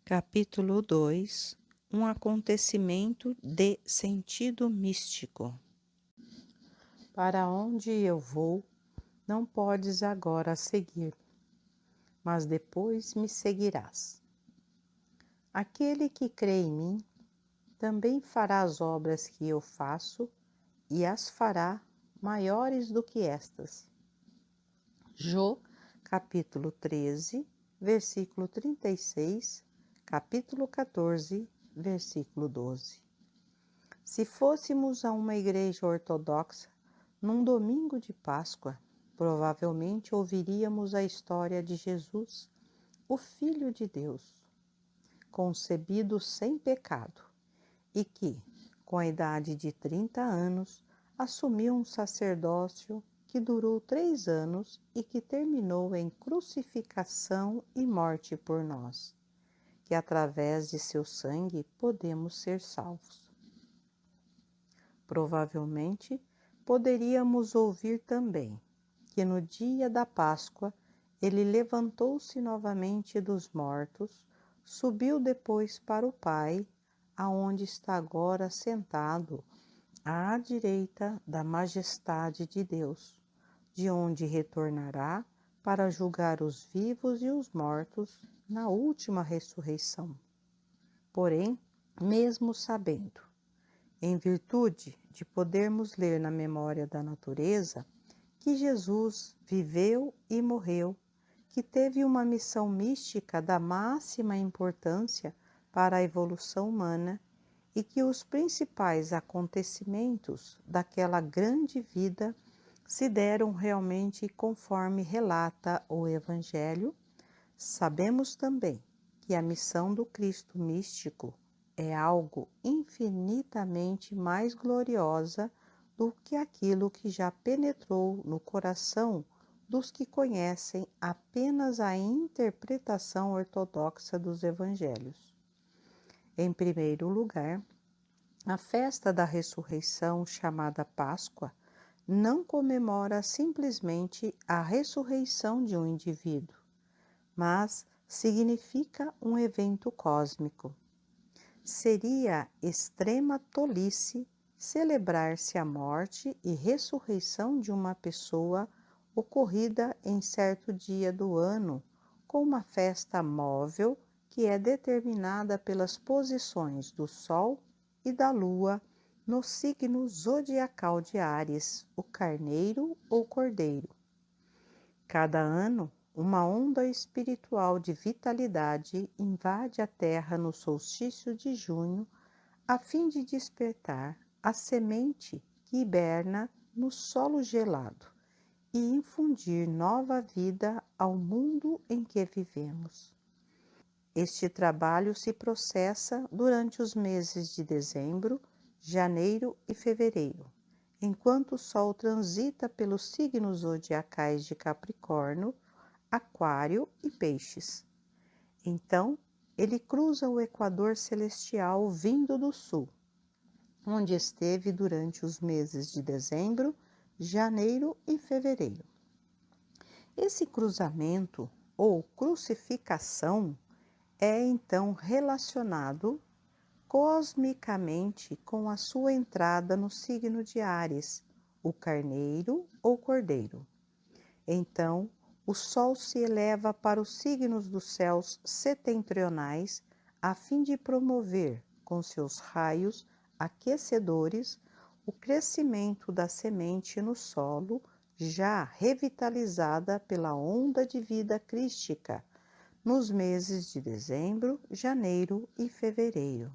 Capítulo 2. Um acontecimento de sentido místico. Para onde eu vou, não podes agora seguir, mas depois me seguirás. Aquele que crê em mim também fará as obras que eu faço e as fará maiores do que estas. Jô, capítulo 13, versículo 36, capítulo 14, versículo 12. Se fôssemos a uma igreja ortodoxa, num domingo de Páscoa, provavelmente ouviríamos a história de Jesus, o Filho de Deus, concebido sem pecado, e que, com a idade de 30 anos, assumiu um sacerdócio que durou 3 anos e que terminou em crucificação e morte por nós, que através de seu sangue podemos ser salvos. Provavelmente, poderíamos ouvir também que no dia da Páscoa ele levantou-se novamente dos mortos, subiu depois para o Pai, aonde está agora sentado à direita da majestade de Deus, de onde retornará para julgar os vivos e os mortos na última ressurreição. Porém, mesmo sabendo, em virtude de podermos ler na memória da natureza, que Jesus viveu e morreu, que teve uma missão mística da máxima importância para a evolução humana e que os principais acontecimentos daquela grande vida se deram realmente conforme relata o Evangelho, sabemos também que a missão do Cristo místico é algo infinitamente mais gloriosa do que aquilo que já penetrou no coração dos que conhecem apenas a interpretação ortodoxa dos evangelhos. Em primeiro lugar, a festa da ressurreição, chamada Páscoa, não comemora simplesmente a ressurreição de um indivíduo, mas significa um evento cósmico. Seria extrema tolice celebrar-se a morte e ressurreição de uma pessoa ocorrida em certo dia do ano com uma festa móvel que é determinada pelas posições do Sol e da Lua no signo zodiacal de Áries, o Carneiro ou Cordeiro. Cada ano, uma onda espiritual de vitalidade invade a Terra no solstício de junho, a fim de despertar a semente que hiberna no solo gelado e infundir nova vida ao mundo em que vivemos. Este trabalho se processa durante os meses de dezembro, janeiro e fevereiro, enquanto o Sol transita pelos signos zodiacais de Capricórnio, Aquário e Peixes. Então, ele cruza o equador celestial vindo do sul, onde esteve durante os meses de dezembro, janeiro e fevereiro. Esse cruzamento, ou crucificação, é então relacionado cosmicamente com a sua entrada no signo de Áries, o Carneiro ou Cordeiro. Então, o Sol se eleva para os signos dos céus setentrionais a fim de promover, com seus raios aquecedores, o crescimento da semente no solo, já revitalizada pela onda de vida crística, nos meses de dezembro, janeiro e fevereiro.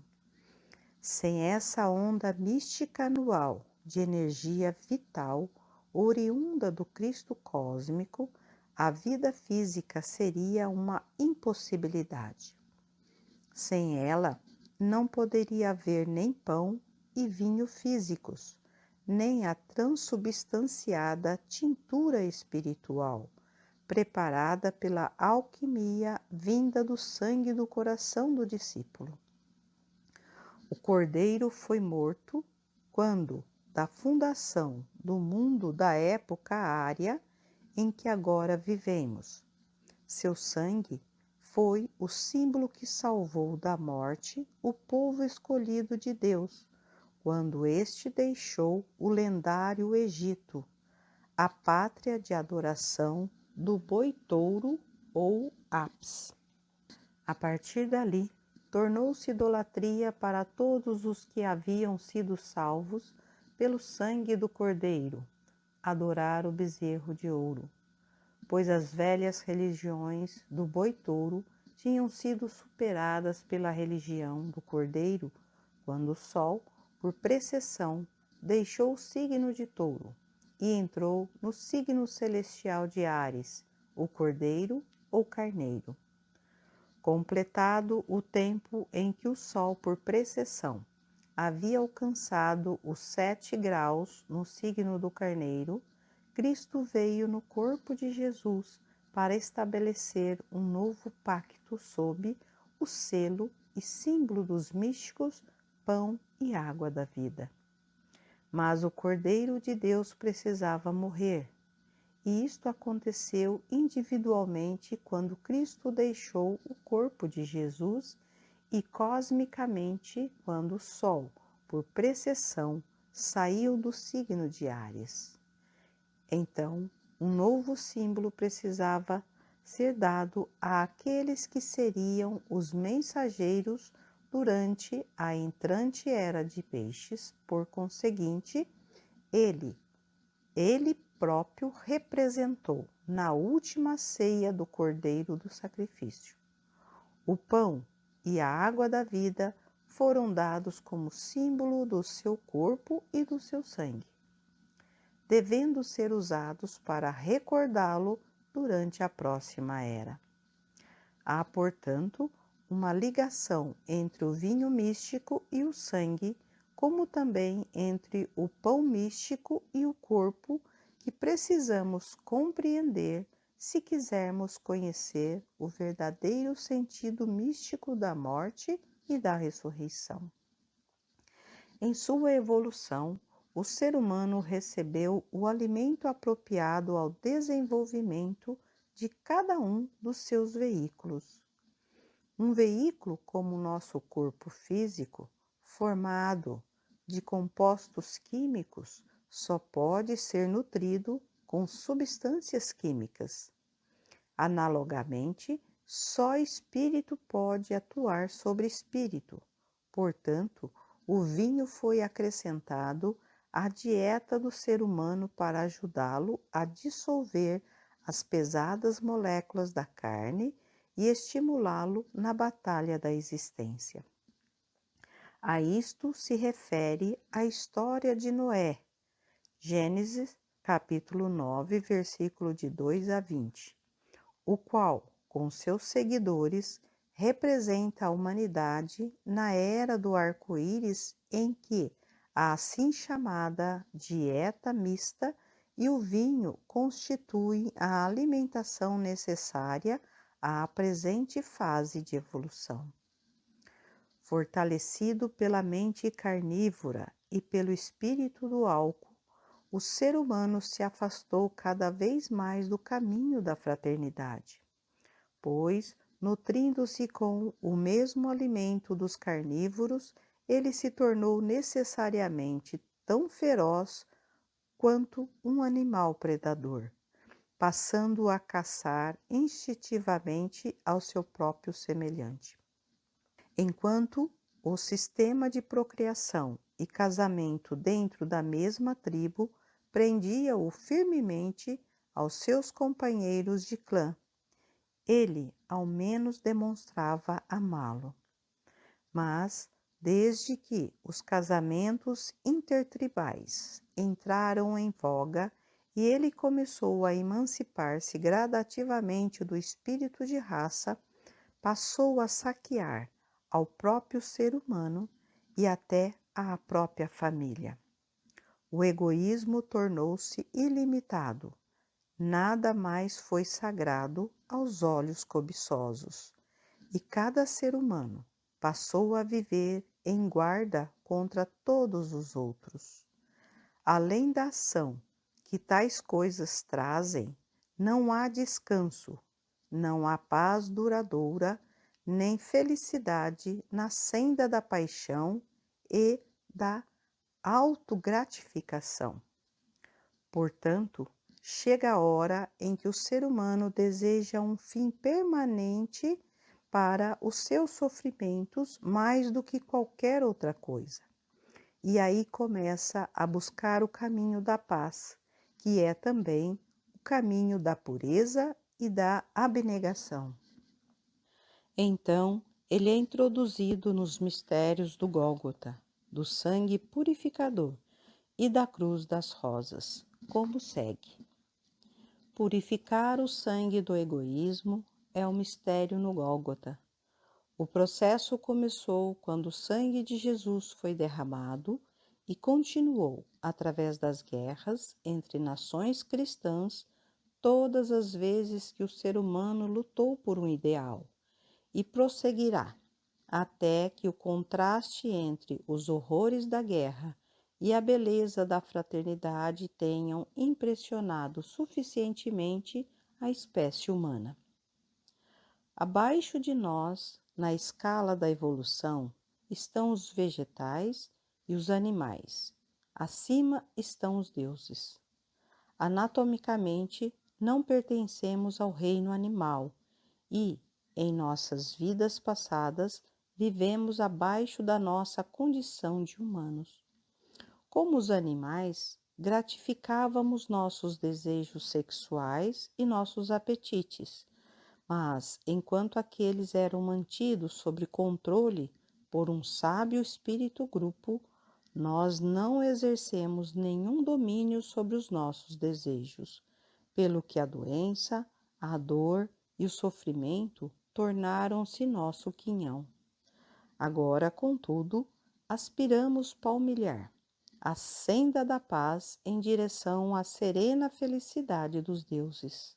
Sem essa onda mística anual de energia vital, oriunda do Cristo cósmico, a vida física seria uma impossibilidade. Sem ela, não poderia haver nem pão e vinho físicos, nem a transubstanciada tintura espiritual, preparada pela alquimia vinda do sangue do coração do discípulo. O Cordeiro foi morto quando, da fundação do mundo da época ária em que agora vivemos, seu sangue foi o símbolo que salvou da morte o povo escolhido de Deus, quando este deixou o lendário Egito, a pátria de adoração do boi-touro ou Apis. A partir dali, tornou-se idolatria para todos os que haviam sido salvos pelo sangue do Cordeiro, adorar o bezerro de ouro, pois as velhas religiões do boi-touro tinham sido superadas pela religião do Cordeiro, quando o Sol, por precessão, deixou o signo de Touro e entrou no signo celestial de Áries, o Cordeiro ou Carneiro. Completado o tempo em que o Sol, por precessão, havia alcançado os 7 graus no signo do Carneiro, Cristo veio no corpo de Jesus para estabelecer um novo pacto sob o selo e símbolo dos místicos pão e água da vida. Mas o Cordeiro de Deus precisava morrer, e isto aconteceu individualmente quando Cristo deixou o corpo de Jesus e cosmicamente quando o Sol, por precessão, saiu do signo de Áries. Então, um novo símbolo precisava ser dado àqueles que seriam os mensageiros durante a entrante era de peixes. Por conseguinte, ele próprio representou na última ceia do Cordeiro do sacrifício. O pão e a água da vida foram dados como símbolo do seu corpo e do seu sangue, devendo ser usados para recordá-lo durante a próxima era. Há, portanto, uma ligação entre o vinho místico e o sangue, como também entre o pão místico e o corpo, que precisamos compreender se quisermos conhecer o verdadeiro sentido místico da morte e da ressurreição. Em sua evolução, o ser humano recebeu o alimento apropriado ao desenvolvimento de cada um dos seus veículos. Um veículo como o nosso corpo físico, formado de compostos químicos, só pode ser nutrido com substâncias químicas. Analogamente, só espírito pode atuar sobre espírito. Portanto, o vinho foi acrescentado à dieta do ser humano para ajudá-lo a dissolver as pesadas moléculas da carne e estimulá-lo na batalha da existência. A isto se refere a história de Noé, Gênesis capítulo 9, versículo de 2 a 20, o qual, com seus seguidores, representa a humanidade na era do arco-íris, em que a assim chamada dieta mista e o vinho constituem a alimentação necessária à presente fase de evolução. Fortalecido pela mente carnívora e pelo espírito do álcool, o ser humano se afastou cada vez mais do caminho da fraternidade, pois, nutrindo-se com o mesmo alimento dos carnívoros, ele se tornou necessariamente tão feroz quanto um animal predador, passando a caçar instintivamente ao seu próprio semelhante. Enquanto o sistema de procriação e casamento dentro da mesma tribo prendia-o firmemente aos seus companheiros de clã, ele ao menos demonstrava amá-lo. Mas, desde que os casamentos intertribais entraram em voga e ele começou a emancipar-se gradativamente do espírito de raça, passou a saquear ao próprio ser humano e até à própria família. O egoísmo tornou-se ilimitado. Nada mais foi sagrado aos olhos cobiçosos, e cada ser humano passou a viver em guarda contra todos os outros. Além da ação que tais coisas trazem, não há descanso não há paz duradoura, nem felicidade na senda da paixão e da autogratificação. Portanto, chega a hora em que o ser humano deseja um fim permanente para os seus sofrimentos mais do que qualquer outra coisa. E aí começa a buscar o caminho da paz, que é também o caminho da pureza e da abnegação. Então, ele é introduzido nos mistérios do Gólgota, do sangue purificador e da cruz das rosas, como segue. Purificar o sangue do egoísmo é o mistério no Gólgota. O processo começou quando o sangue de Jesus foi derramado e continuou através das guerras entre nações cristãs todas as vezes que o ser humano lutou por um ideal, e prosseguirá até que o contraste entre os horrores da guerra e a beleza da fraternidade tenham impressionado suficientemente a espécie humana. Abaixo de nós, na escala da evolução, estão os vegetais e os animais. Acima estão os deuses. Anatomicamente, não pertencemos ao reino animal e, em nossas vidas passadas, vivemos abaixo da nossa condição de humanos. Como os animais, gratificávamos nossos desejos sexuais e nossos apetites, mas enquanto aqueles eram mantidos sob controle por um sábio espírito grupo, nós não exercemos nenhum domínio sobre os nossos desejos, pelo que a doença, a dor e o sofrimento tornaram-se nosso quinhão. Agora, contudo, aspiramos palmilhar a senda da paz em direção à serena felicidade dos deuses.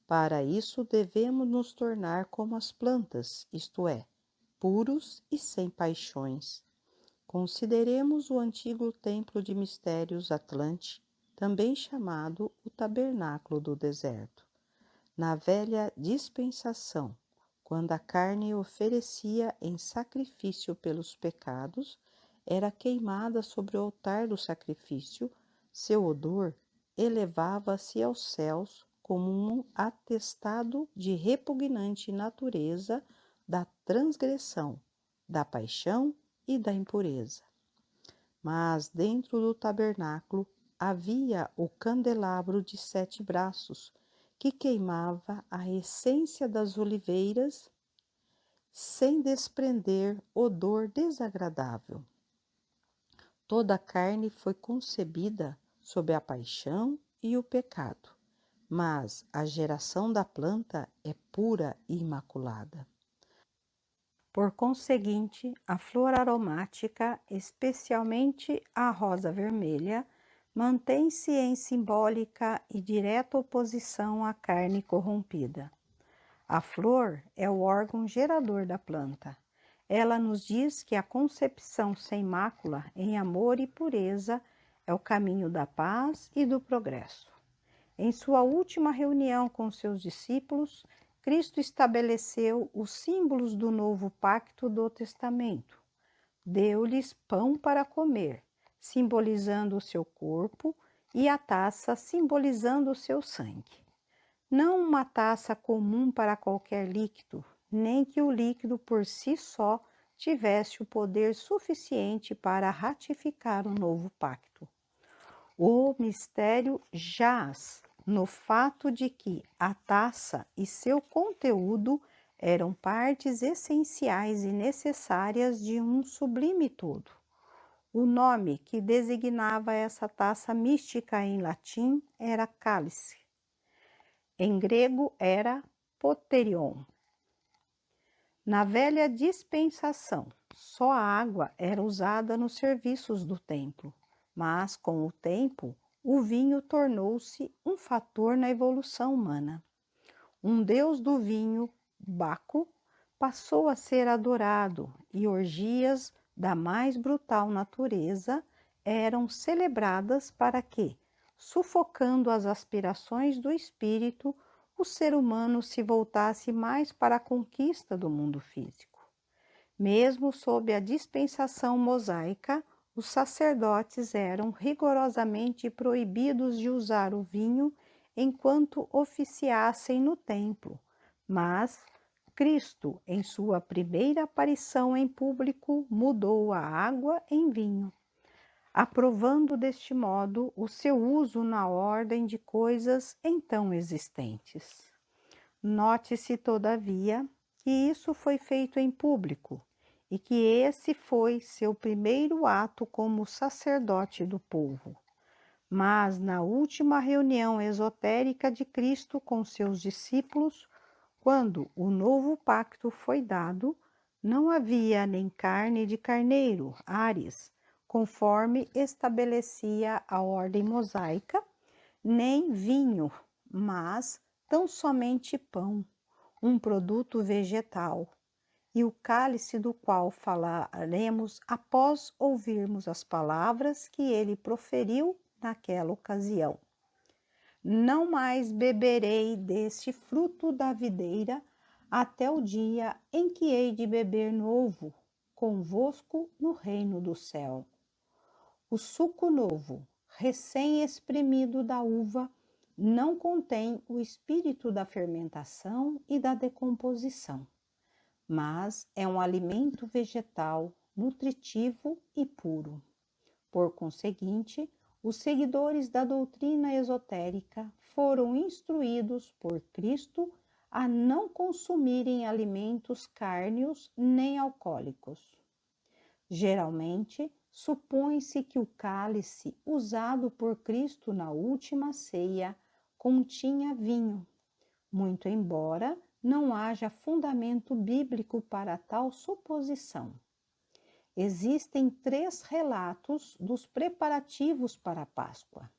Para isso, devemos nos tornar como as plantas, isto é, puros e sem paixões. Consideremos o antigo templo de mistérios Atlante, também chamado o Tabernáculo do Deserto. Na velha dispensação, quando a carne oferecia em sacrifício pelos pecados, era queimada sobre o altar do sacrifício, seu odor elevava-se aos céus como um atestado de repugnante natureza da transgressão, da paixão e da impureza. Mas dentro do tabernáculo havia o candelabro de 7 braços, que queimava a essência das oliveiras sem desprender odor desagradável. Toda a carne foi concebida sob a paixão e o pecado, mas a geração da planta é pura e imaculada. Por conseguinte, a flor aromática, especialmente a rosa vermelha, mantém-se em simbólica e direta oposição à carne corrompida. A flor é o órgão gerador da planta. Ela nos diz que a concepção sem mácula, em amor e pureza, é o caminho da paz e do progresso. Em sua última reunião com seus discípulos, Cristo estabeleceu os símbolos do novo pacto do testamento. Deu-lhes pão para comer, simbolizando o seu corpo, e a taça, simbolizando o seu sangue. Não uma taça comum para qualquer líquido, nem que o líquido por si só tivesse o poder suficiente para ratificar o novo pacto. O mistério jaz no fato de que a taça e seu conteúdo eram partes essenciais e necessárias de um sublime todo. O nome que designava essa taça mística em latim era cálice. Em grego era poterion. Na velha dispensação, só a água era usada nos serviços do templo, mas com o tempo o vinho tornou-se um fator na evolução humana. Um deus do vinho, Baco, passou a ser adorado e orgias da mais brutal natureza eram celebradas para que, sufocando as aspirações do espírito, o ser humano se voltasse mais para a conquista do mundo físico. Mesmo sob a dispensação mosaica, os sacerdotes eram rigorosamente proibidos de usar o vinho enquanto oficiassem no templo, mas Cristo, em sua primeira aparição em público, mudou a água em vinho, aprovando deste modo o seu uso na ordem de coisas então existentes. Note-se, todavia, que isso foi feito em público e que esse foi seu primeiro ato como sacerdote do povo. Mas na última reunião esotérica de Cristo com seus discípulos, quando o novo pacto foi dado, não havia nem carne de carneiro, Ares, conforme estabelecia a ordem mosaica, nem vinho, mas tão somente pão, um produto vegetal, e o cálice do qual falaremos após ouvirmos as palavras que ele proferiu naquela ocasião. Não mais beberei deste fruto da videira até o dia em que hei de beber novo convosco no reino do céu. O suco novo, recém-exprimido da uva, não contém o espírito da fermentação e da decomposição, mas é um alimento vegetal, nutritivo e puro. Por conseguinte, os seguidores da doutrina esotérica foram instruídos por Cristo a não consumirem alimentos cárneos nem alcoólicos. Geralmente, supõe-se que o cálice usado por Cristo na última ceia continha vinho, muito embora não haja fundamento bíblico para tal suposição. Existem 3 relatos dos preparativos para a Páscoa.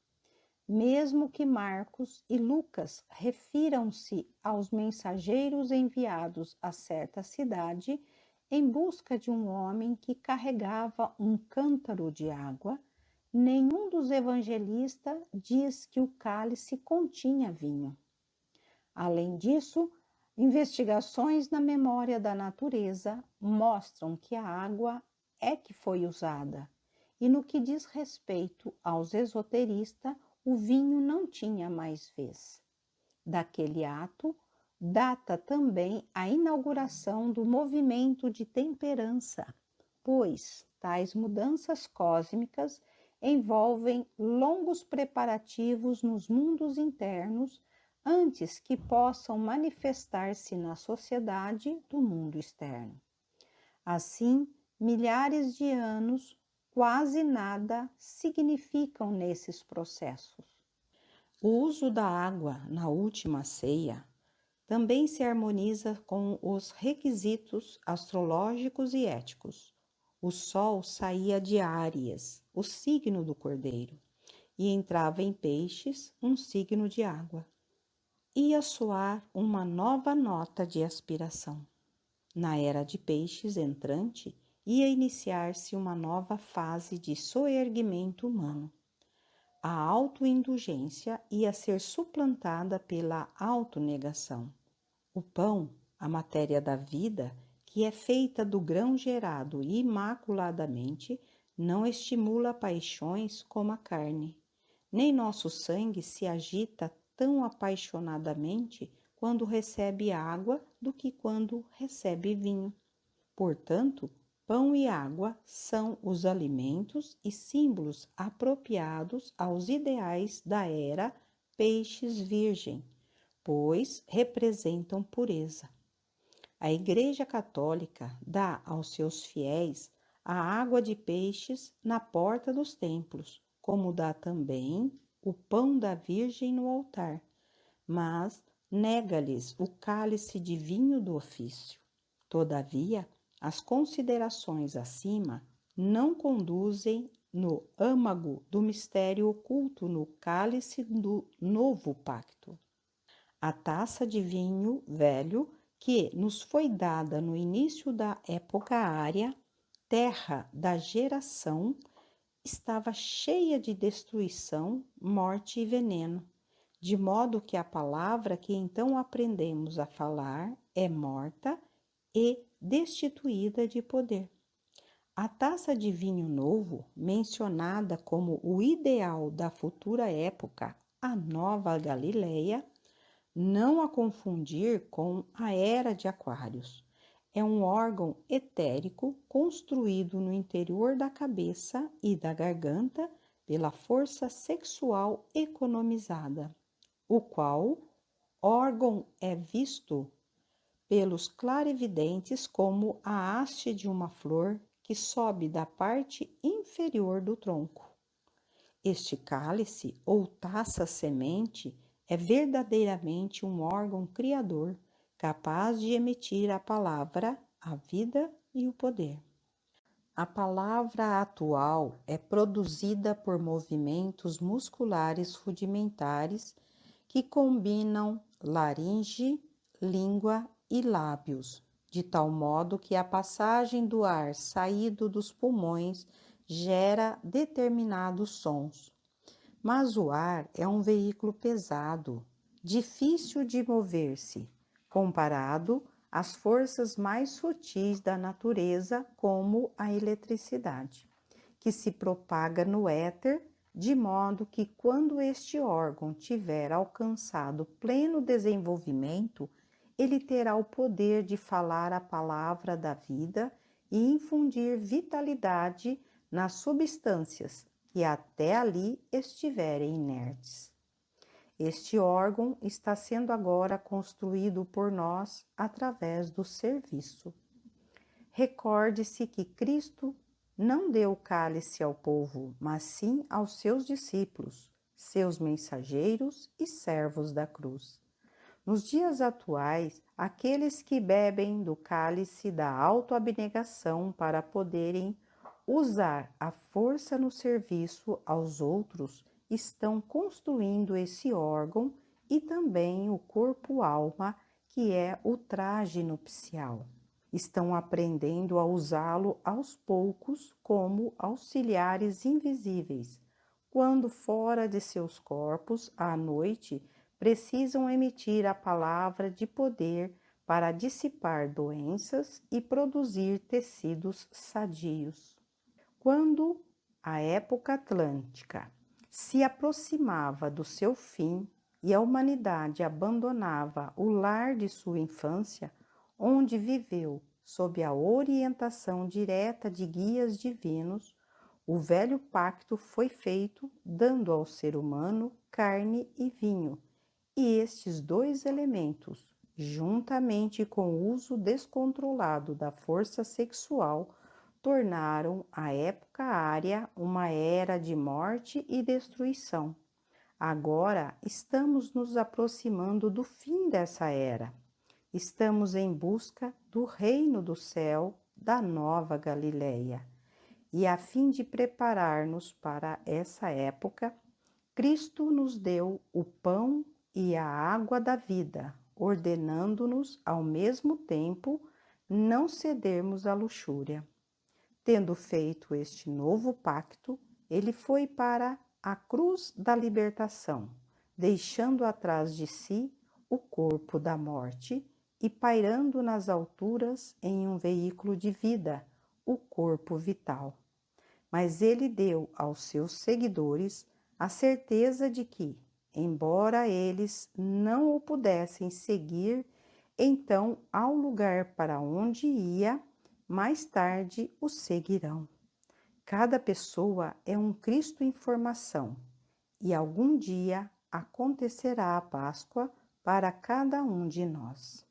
Mesmo que Marcos e Lucas refiram-se aos mensageiros enviados a certa cidade em busca de um homem que carregava um cântaro de água, nenhum dos evangelistas diz que o cálice continha vinho. Além disso, investigações na memória da natureza mostram que a água é que foi usada, e no que diz respeito aos esoteristas, o vinho não tinha mais vez. Daquele ato, data também a inauguração do movimento de temperança, pois tais mudanças cósmicas envolvem longos preparativos nos mundos internos antes que possam manifestar-se na sociedade do mundo externo. Assim, milhares de anos, quase nada significam nesses processos. O uso da água na última ceia também se harmoniza com os requisitos astrológicos e éticos. O sol saía de Áries, o signo do cordeiro, e entrava em Peixes, um signo de água. Ia soar uma nova nota de aspiração. Na era de Peixes entrante, ia iniciar-se uma nova fase de soerguimento humano. A autoindulgência ia ser suplantada pela autonegação. O pão, a matéria da vida, que é feita do grão gerado imaculadamente, não estimula paixões como a carne. Nem nosso sangue se agita tão apaixonadamente quando recebe água do que quando recebe vinho. Portanto, pão e água são os alimentos e símbolos apropriados aos ideais da era Peixes Virgem, pois representam pureza. A Igreja Católica dá aos seus fiéis a água de peixes na porta dos templos, como dá também o pão da Virgem no altar, mas nega-lhes o cálice de vinho do ofício. Todavia, as considerações acima não conduzem no âmago do mistério oculto no cálice do novo pacto. A taça de vinho velho que nos foi dada no início da época ária, terra da geração, estava cheia de destruição, morte e veneno, de modo que a palavra que então aprendemos a falar é morta e destituída de poder. A taça de vinho novo, mencionada como o ideal da futura época, a Nova Galileia, não a confundir com a Era de Aquários. É um órgão etérico construído no interior da cabeça e da garganta pela força sexual economizada, o qual órgão é visto pelos clarividentes como a haste de uma flor que sobe da parte inferior do tronco. Este cálice ou taça semente é verdadeiramente um órgão criador, capaz de emitir a palavra, a vida e o poder. A palavra atual é produzida por movimentos musculares rudimentares que combinam laringe, língua e lábios, de tal modo que a passagem do ar saído dos pulmões gera determinados sons. Mas o ar é um veículo pesado, difícil de mover-se, comparado às forças mais sutis da natureza, como a eletricidade, que se propaga no éter, de modo que quando este órgão tiver alcançado pleno desenvolvimento, ele terá o poder de falar a palavra da vida e infundir vitalidade nas substâncias que até ali estiverem inertes. Este órgão está sendo agora construído por nós através do serviço. Recorde-se que Cristo não deu o cálice ao povo, mas sim aos seus discípulos, seus mensageiros e servos da cruz. Nos dias atuais, aqueles que bebem do cálice da autoabnegação para poderem usar a força no serviço aos outros estão construindo esse órgão e também o corpo-alma, que é o traje nupcial. Estão aprendendo a usá-lo aos poucos como auxiliares invisíveis. Quando fora de seus corpos, à noite, precisam emitir a palavra de poder para dissipar doenças e produzir tecidos sadios. Quando a época atlântica se aproximava do seu fim e a humanidade abandonava o lar de sua infância, onde viveu sob a orientação direta de guias divinos, o velho pacto foi feito, dando ao ser humano carne e vinho, e estes dois elementos, juntamente com o uso descontrolado da força sexual, tornaram a época ária uma era de morte e destruição. Agora estamos nos aproximando do fim dessa era. Estamos em busca do reino do céu, da Nova Galileia. E a fim de preparar-nos para essa época, Cristo nos deu o pão e a água da vida, ordenando-nos ao mesmo tempo não cedermos à luxúria. Tendo feito este novo pacto, ele foi para a cruz da libertação, deixando atrás de si o corpo da morte e pairando nas alturas em um veículo de vida, o corpo vital. Mas ele deu aos seus seguidores a certeza de que, embora eles não o pudessem seguir, então ao lugar para onde ia, mais tarde o seguirão. Cada pessoa é um Cristo em formação, e algum dia acontecerá a Páscoa para cada um de nós.